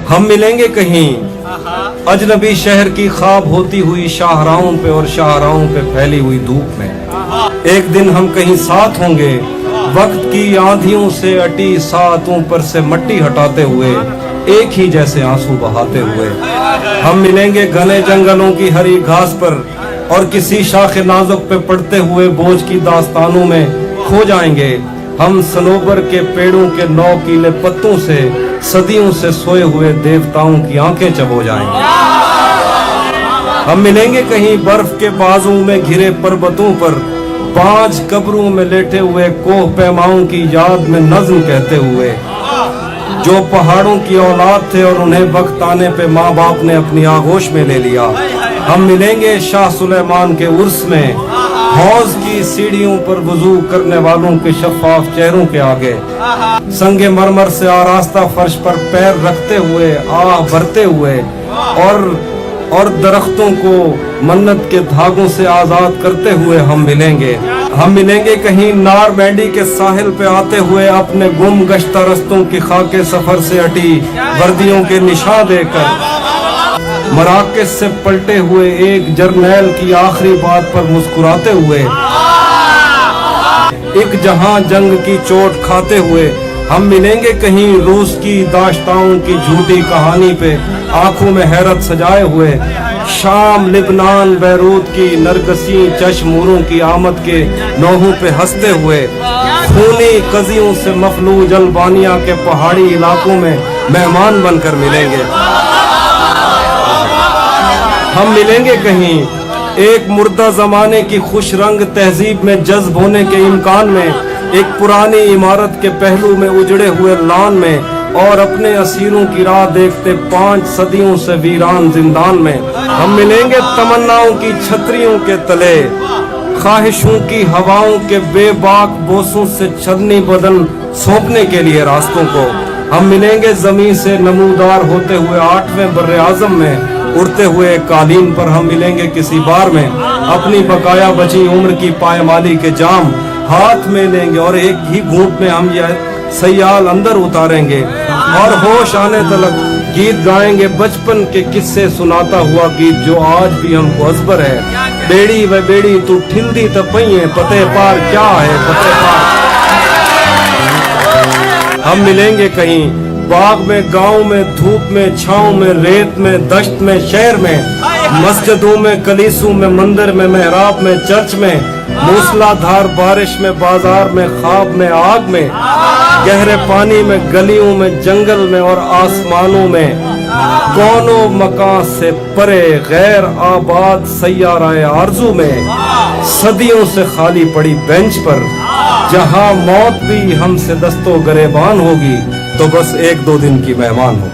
हम मिलेंगे कहीं अजनबी शहर की ख्वाब होती हुई शाहराहों पे और शाहराहों पे फैली हुई धूप में। एक दिन हम कहीं साथ होंगे, वक्त की आंधियों से अटी सातों पर से मट्टी हटाते हुए, एक ही जैसे आंसू बहाते हुए। हम मिलेंगे घने जंगलों की हरी घास पर और किसी शाखे नाजुक पे पड़ते हुए बोझ की दास्तानों में खो जाएंगे। हम सनोबर के पेड़ों के 9 कीले पत्तों से सदियों से सोए हुए देवताओं की आंखें चबो जाएंगे। हम मिलेंगे कहीं बर्फ के बाजू में घिरे पर्वतों पर, 5 कब्रों में लेटे हुए कोह पैमाओं की याद में नज्म कहते हुए, जो पहाड़ों की औलाद थे और उन्हें वक्त आने पे माँ बाप ने अपनी आगोश में ले लिया। हम मिलेंगे शाह सुलेमान के उर्स में, हौज की सीढ़ियों पर वुजू करने वालों के शफाफ चेहरों के आगे, संगे मरमर से आरास्ता फर्श पर पैर रखते हुए, आह भरते हुए, और दरख्तों को मन्नत के धागों से आजाद करते हुए हम मिलेंगे। हम मिलेंगे कहीं नार बैंडी के साहिल पे आते हुए, अपने गुम गश्ता रस्तों की खाके सफर से हटी वर्दियों के निशान देकर, मराकश से पलटे हुए एक जर्नैल की आखिरी बात पर मुस्कुराते हुए, एक जहां जंग की चोट खाते हुए। हम मिलेंगे कहीं रूस की दाश्ताओं की झूठी कहानी पे आंखों में हैरत सजाए हुए, शाम लिबनान बैरूत की नरगसी चश्मूरों की आमद के नौहों पे हंसते हुए, खूनी कजियों से मफलूज अल्बानिया के पहाड़ी इलाकों में मेहमान बनकर मिलेंगे। हम मिलेंगे कहीं एक मुर्दा जमाने की खुश रंग तहजीब में जज्ब होने के इम्कान में, एक पुरानी इमारत के पहलू में उजड़े हुए लान में, और अपने असीरों की राह देखते 5 सदियों से वीरान जिंदान में। हम मिलेंगे तमन्नाओं की छतरियों के तले, ख्वाहिशों की हवाओं के बेबाक बोसों से छलनी बदन सौंपने के लिए रास्तों को। हम मिलेंगे जमीन से नमूदार होते हुए 8वें बर्रे आजम में, उड़ते हुए कालीन पर हम मिलेंगे किसी बार में, अपनी बकाया बची उम्र की पायमाली के जाम हाथ में लेंगे और एक ही घूंट में हम यह सयाल अंदर उतारेंगे, और होश आने तलक गीत गाएंगे बचपन के किस्से सुनाता हुआ गीत जो आज भी हमको अजबर है। बेड़ी व बेड़ी तू ठिल्दी तपइए, पते पार क्या है पते पार। हम मिलेंगे कहीं बाग में, गांव में, धूप में, छांव में, रेत में, दश्त में, शहर में, मस्जिदों में, कलीसों में, मंदिर में, मेहराब में, चर्च में, मूसलाधार बारिश में, बाजार में, ख्वाब में, आग में, गहरे पानी में, गलियों में, जंगल में और आसमानों में, कौनों मकान से परे गैर आबाद सैयाराए आरज़ू में, सदियों से खाली पड़ी बेंच पर, जहां मौत भी हमसे दस्तो गरेबान होगी तो बस 1-2 दिन की मेहमान हो।